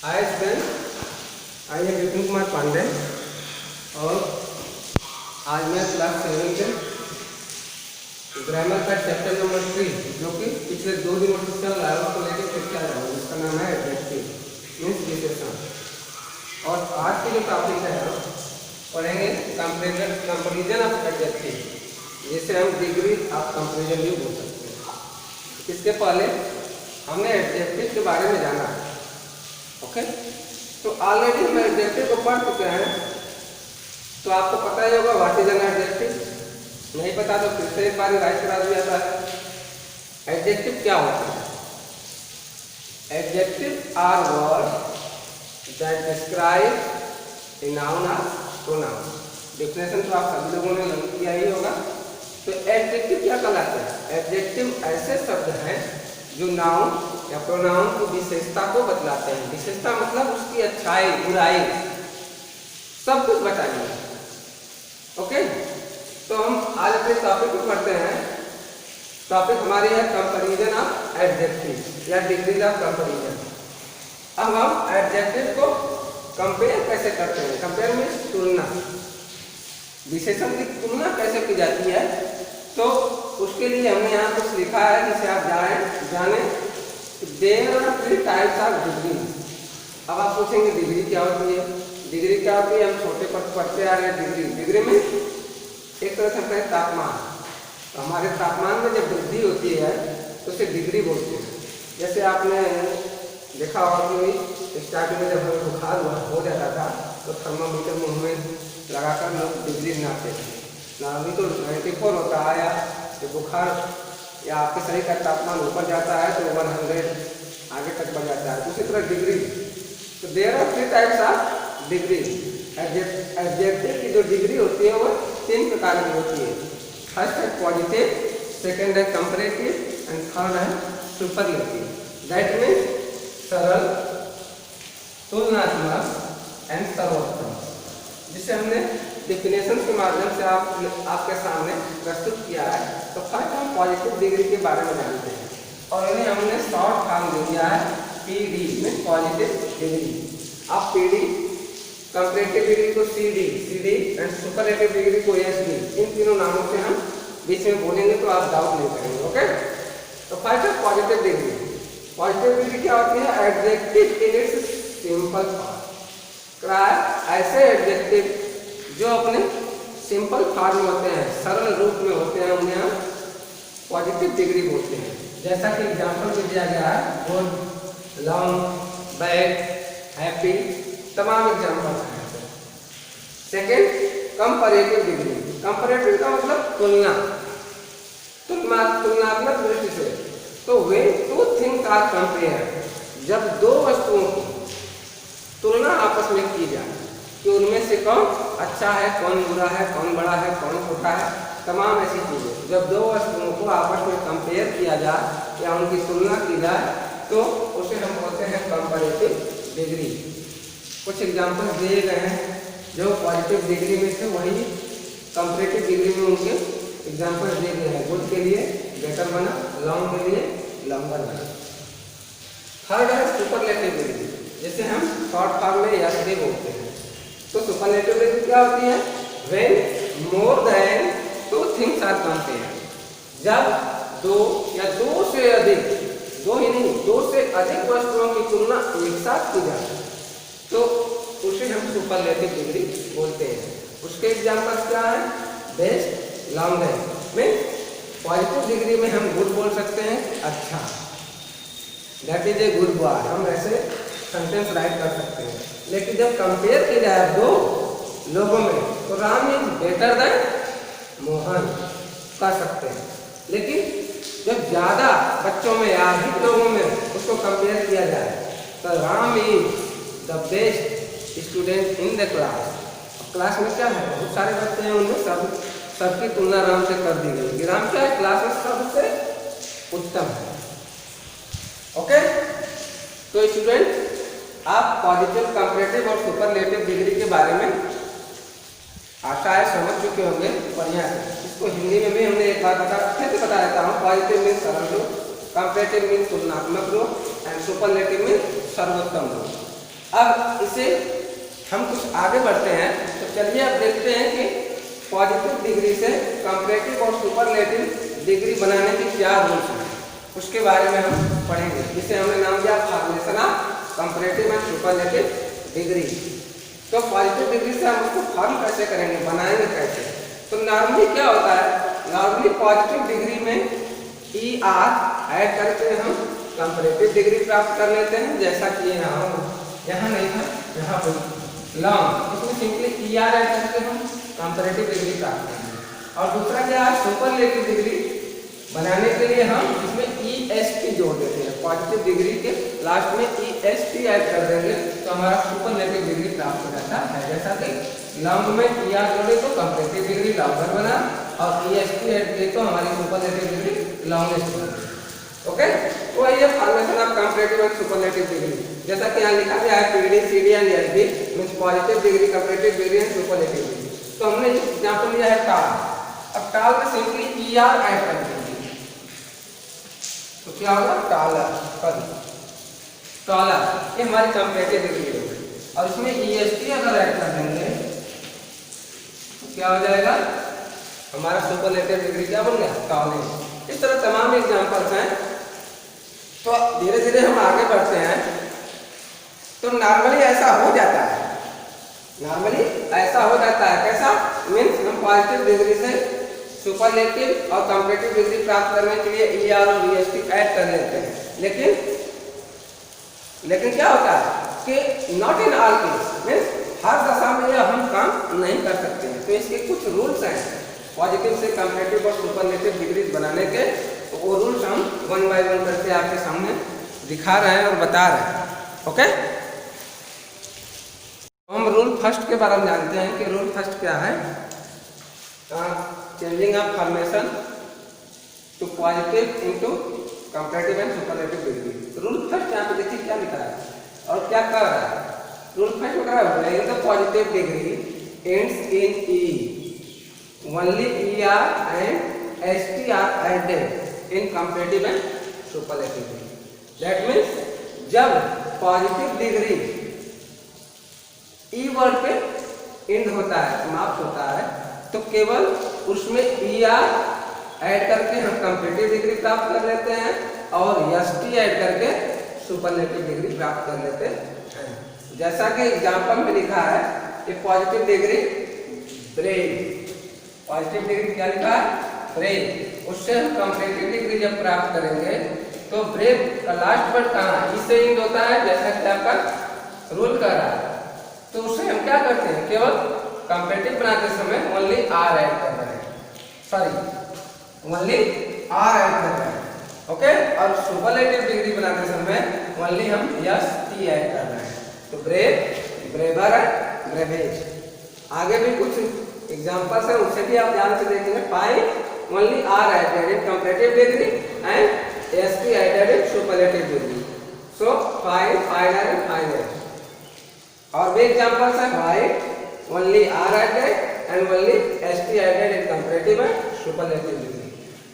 Hi student, I am Vipin Kumar Pandey और आज मैं क्लास 7 के ग्रामर का चैप्टर नंबर 3 जो कि पिछले 2 दिनों से चल रहा है उसको लेकर फिर से आ रहा हूँ। इसका नाम है एडजेक्टिव मीन्स विशेषण। और आज की जो टॉपिक है हम पढ़ेंगे कंपेरिजन ऑफ एडजेक्टिव, जिसे हम डिग्री ऑफ कंपेरिजन भी बोल सकते हैं। इसके पहले हमने एडजेक्टिव के बारे में जाना है। ओके, तो ऑलरेडी हम एडजेक्टिव को पढ़ चुके हैं, तो आपको पता ही होगा व्हाट इज एन एडजेक्टिव। नहीं पता तो फिर से एक बार रिवाइज करा दिया जाता है। एडजेक्टिव क्या होता है? Adjective are words that describe a noun और प्रोनाउन। डिफिनेशन तो आप सभी लोगों ने लर्न किया ही होगा। तो एडजेक्टिव क्या कहलाते हैं? एडजेक्टिव ऐसे शब्द हैं जो नाउन या प्रोनाउन की विशेषता को बतलाते हैं। विशेषता मतलब उसकी अच्छाई बुराई सब कुछ बताएंगे। ओके, तो हम आज अपने टॉपिक को पढ़ते हैं। टॉपिक हमारी है कंपैरिजन ऑफ एडजेक्टिव या डिग्री ऑफ कंपैरिजन। अब हम एडजेक्टिव को कंपेयर कैसे करते हैं? कंपेयर मीन्स तुलना, विशेषण की तुलना कैसे की जाती है, तो उसके लिए हमने यहाँ कुछ लिखा है जिसे आप जाने। There are 3 types of degree. अब आप पूछेंगे डिग्री क्या होती है? डिग्री क्या होती है? हम छोटे पढ़ते आ रहे हैं। डिग्री में एक तरह से होता है तापमान। तो हमारे तापमान में जब वृद्धि होती है तो उसे डिग्री बोलते हैं। जैसे आपने देखा होगा कि स्टार्टिंग में जब हमें बुखार हो जाता था तो थर्मामीटर मुंह में लगाकर लोग डिग्री नापते थे ना। अभी तो 94 होता है, या बुखार या आपके शरीर का तापमान ऊपर जाता है तो 100 आगे तक बढ़ जाता है। उसी तरह डिग्री। तो there are 3 types of degree. Adjective की जो डिग्री होती है वो 3 प्रकार की होती है। फर्स्ट है पॉजिटिव, सेकेंड है कंपैरेटिव एंड थर्ड है सुपरलेटिव। दैट मीन्स सरल, तुलनात्मक एंड सर्वोत्तम, जिसे हमने डिफिनेशन के माध्यम से आपके सामने प्रस्तुत किया है। तो फर्स्ट हम पॉजिटिव डिग्री के बारे में जानते हैं और इन्हें हमने शॉर्ट फॉर्म दे दिया है पीडी में पॉजिटिव डिग्री। आप पीडी, कंपैरेटिव डिग्री को सीडी एंड सुपरलेटिव डिग्री को एसडी, इन तीनों नामों से हम बीच में बोलेंगे तो आप डाउट नहीं करेंगे। ओके, तो फर्स्ट है पॉजिटिव डिग्री। पॉजिटिव डिग्री क्या होती है? Adjective in its simple form. ऐसे एडजेक्टिव जो अपने सिंपल फॉर्म में होते हैं, सरल रूप में होते हैं, उन्हें हम पॉजिटिव डिग्री बोलते हैं। जैसा कि एग्जाम्पल में दिया गया है, गुड, लॉन्ग, बैड, हैप्पी, तमाम एग्जाम्पल हैं। Second, comparative degree. कंपैरेटिव का मतलब तुलना, तुलनात्मक दृष्टि से। तो व्हेन 2 थिंग्स आर कंपेयर, जब 2 वस्तुओं की तुलना आपस में की जाए कि उनमें से कौन अच्छा है, कौन बुरा है, कौन बड़ा है, कौन छोटा है, तमाम ऐसी चीज़ें। जब 2 वस्तुओं को आपस में कंपेयर किया जाए या उनकी तुलना की जाए तो उसे हम बोलते हैं कंपैरेटिव डिग्री। कुछ एग्जाम्पल दिए गए हैं जो पॉजिटिव डिग्री में थे, वही कंपैरेटिव डिग्री में उनके एग्जाम्पल दिए गए हैं। गुड के लिए बेटर बना, लॉन्ग के लिए लॉन्गर बना। थर्ड है सुपरलेटिव डिग्री, जिसे हम शॉर्ट फॉर्म में एसडी बोलते हैं। तो सुपरलेटिव डिग्री क्या होती है? When more than 2 things are compare, जब 2 या 2 से अधिक, 2 ही नहीं 2 से अधिक वस्तुओं की तुलना एक साथ की जाए तो उसे हम सुपरलेटिव डिग्री बोलते हैं। उसके एग्जाम्पल्स क्या है? Best, longest. में पॉजिटिव डिग्री में हम गुड बोल सकते हैं, अच्छा, that is a good boy, हम ऐसे सेंटेंस राइट कर सकते हैं। लेकिन जब कंपेयर की जाए 2 लोगों में तो Ram is better than Mohan कर सकते हैं। लेकिन जब ज़्यादा बच्चों में या अधिक लोगों में उसको कंपेयर किया जाए तो Ram is the best student in the class. Class में क्या है? बहुत सारे बच्चे हैं, उनमें सबकी तुलना राम से कर दी गई कि राम क्या है? क्लास में सबसे उत्तम है। ओके, तो स्टूडेंट आप पॉजिटिव, कंपैरेटिव और सुपरलेटिव डिग्री के बारे में आशा है समझ चुके होंगे बढ़िया से। इसको हिंदी में भी हमने एक बार फिर से बता देता हूँ। पॉजिटिव मीन्स सरल रूप, कंपैरेटिव मीन्स तुलनात्मक रूप एंड सुपरलेटिव मीन्स सर्वोत्तम रूप। अब इसे हम कुछ आगे बढ़ते हैं, तो चलिए अब देखते हैं कि पॉजिटिव डिग्री से कंपैरेटिव और सुपरलेटिव डिग्री बनाने के क्या रूल्स हैं, उसके बारे में हम पढ़ेंगे, जिसे हमने नाम दिया formation of comparative and superlative degree. तो पॉजिटिव डिग्री से हम उसको फॉर्म कैसे करेंगे, बनाएंगे कैसे? तो नॉर्मली क्या होता है, नॉर्मली पॉजिटिव डिग्री में ER ऐड करके हम कंपैरेटिव डिग्री प्राप्त कर लेते हैं, जैसा कि यहाँ नहीं था, यहाँ पर लॉन्ग, इसमें सिंपली ER ऐड करके हम कंपैरेटिव डिग्री प्राप्त करेंगे। और दूसरा क्या है, सुपरलेटिव डिग्री बनाने के लिए हम इसमें EST जोड़ देते हैं, पॉजिटिव डिग्री के लास्ट में EST ऐड कर देंगे तो हमारा सुपरलेटिव डिग्री प्राप्त हो जाता है। जैसा कि लॉन्ग में ER जोड़े तो कंपैरेटिव डिग्री लॉन्गर बना, और EST ऐड किए तो हमारी सुपरलेटिव डिग्री लॉन्गेस्ट बनी। ओके, तो ये formation of comparative and superlative degree, जैसा कि यहाँ लिखा गया है PD, CD and LD means positive degree, comparative degree and superlative degree. तो हमने एग्जांपल लिया है टाल, अब टाल में सिंपली ER ऐड कर देंगे, तो क्या होगा, टालर, टॉलर, ये हमारी कंपैरेटिव डिग्री होगी। और इसमें EST अगर ऐड कर देंगे तो क्या हो जाएगा, हमारा सुपरलेटिव डिग्री क्या बन गया, टॉलेज। इस तरह तमाम एग्जांपल्स हैं। तो धीरे धीरे हम आगे बढ़ते हैं। तो नॉर्मली ऐसा हो जाता है, नॉर्मली ऐसा हो जाता है, कैसा, मीन्स हम पॉजिटिव डिग्री से सुपरलेटिव और कंपैरेटिव डिग्री प्राप्त करने के लिए ER और EST ऐड कर लेते हैं, लेकिन क्या होता है कि not in all case, means हर दशा में यह हम काम नहीं कर सकते हैं। तो इसके कुछ रूल्स हैं पॉजिटिव से कंपैरेटिव और सुपरलेटिव डिग्रीज बनाने के, तो वो रूल्स हम वन बाय वन करके आपके सामने दिखा रहे हैं और बता रहे हैं। ओके, हम रूल फर्स्ट के बारे में जानते हैं कि रूल फर्स्ट क्या है, changing of formation to positive into comparative and superlative degree. Rule first यहाँ पे देखिए क्या लिखा है और क्या कर रहा है। रूल फर्स्ट में क्या है, in the positive degree ends in E, only ER and ST are added in comparative and superlative degree. That means जब पॉजिटिव डिग्री E वर्ड पे एंड होता है, समाप्त होता है, तो केवल उसमें ER ऐड करके हम कंपैरेटिव डिग्री प्राप्त कर लेते हैं और ST ऐड करके सुपरलेटिव डिग्री प्राप्त कर लेते हैं। जैसा कि एग्जांपल में लिखा है कि positive degree brave, positive degree क्या लिखा है, ब्रेव, उससे हम कंपैरेटिव डिग्री जब प्राप्त करेंगे तो ब्रेव का लास्ट वर्ड कहाँ है, इससे एंड होता है, जैसा कि आपका रूल कर रहा है। तो उससे हम क्या करते हैं, केवल कंपैरेटिव बनाते समय ओनली R ऐड कर रहे हैं, सॉरी ओनली R ऐड कर रहे हैं। ओके, और सुपरलेटिव डिग्री बनाते समय ओनली हम ST ऐड कर रहे हैं। तो ब्रेव, ब्रेवर, ब्रेवेज। आगे भी कुछ एग्जांपल्स हैं, उससे भी आप ध्यान से देखेंगे। Find only R added in comparative degree and ST added in superlative degree. So find, finder and finder. और भी एग्जांपल्स हैं, find only R added and only ST added in comparative and superlative degree.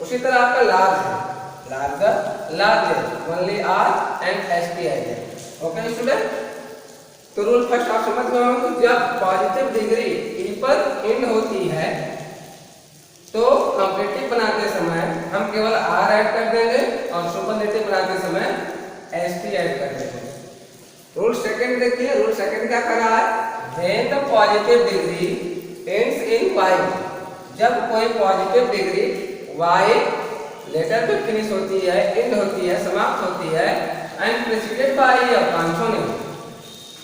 उसी तरह आपका large है, larger, largest, only R and ST added. Okay student, तो rule first आप समझ गए होंगे। जब पॉजिटिव डिग्री E पर एंड होती है तो कंपैरेटिव बनाते समय हम केवल R ऐड कर देंगे और सुपरलेटिव बनाते समय ST ऐड कर देंगे। रूल सेकंड देखिए, रूल सेकंड क्या कर रहा है, when the positive degree ends in Y, जब कोई पॉजिटिव डिग्री Y लेटर पे फिनिश होती है, एंड होती है, समाप्त होती है, end preceded by a consonant,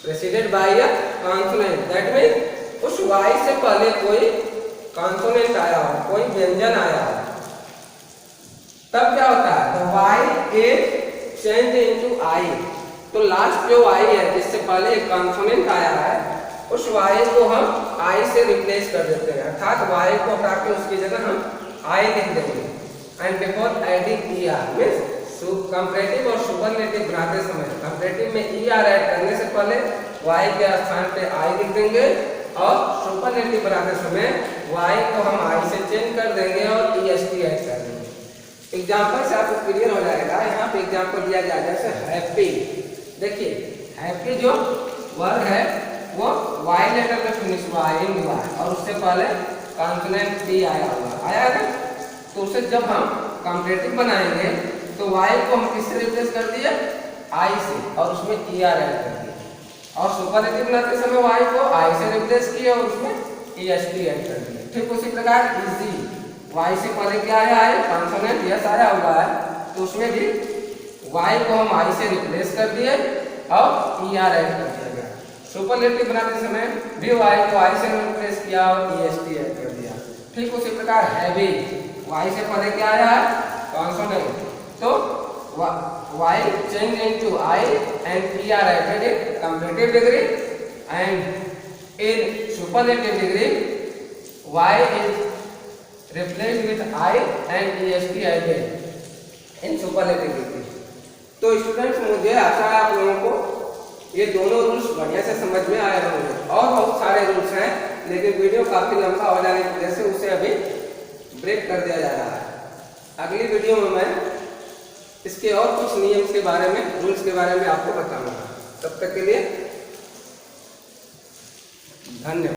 preceded by a consonant, that means उस Y से पहले कोई कॉन्सोनेंट आया हो, कोई व्यंजन आया हो, तब क्या होता है, तो Y is change into I। तो लास्ट जो Y है जिससे पहले एक कॉन्सोनेंट आया है, उस Y को हम I से रिप्लेस कर देते हैं, अर्थात Y को हटा के उसकी जगह हम I लिख देंगे। And before adding ER means comparative और सुपरलेटिव बनाते समय कंपैरेटिव में ER ऐड करने से पहले Y के स्थान पे I लिख देंगे और सुपरलेटिव बनाते समय Y को हम I से चेंज कर देंगे और EST ऐड कर देंगे। एग्जांपल से आपको क्लियर हो जाएगा। यहाँ पे एग्जांपल दिया गया जैसे हैप्पी, देखिए हैप्पी जो वर्ग है वो वाई लेटर में फिनिश हुआ है, इन हुआ है, और उससे पहले कॉन्सोनेंट टी आया हुआ आया है। तो उसे जब हम कॉम्पिटेटिव बनाएंगे तो वाई को हम किससे रिप्लेस कर दिए, आई से, और उसमें ई आर ऐड कर दिया, और सुपरलेटिव बनाते समय वाई को आई से रिप्लेस किया और उसमें ई एस टी ऐड कर दिया। ठीक उसी प्रकार इजी वाई से पहले क्या आया है, कॉन्सोनेंट यस आया हुआ है, तो उसमें भी वाई को हम आई से रिप्लेस कर दिए और ई आर ऐड कर दिया गया। सुपरलेटिव बनाते समय भी वाई को आई से रिप्लेस किया और ई एस टी ऐड कर दिया। ठीक उसी प्रकार हैवी वाई से पहले क्या आया है, कॉन्सोनेंट, तो Y change into I and E R added in comparative degree, and in superlative degree Y is replaced with I and est added in superlative degree। तो स्टूडेंट्स मुझे आशा है आप लोगों को ये दोनों रूल्स बढ़िया से समझ में आए होंगे, और बहुत सारे रूल्स हैं लेकिन वीडियो काफी लंबा हो जाने की वजह से उसे अभी ब्रेक कर दिया जा रहा है। अगली वीडियो में मैं इसके और कुछ नियम के बारे में, रूल्स के बारे में आपको बताऊंगा। तब तक के लिए धन्यवाद।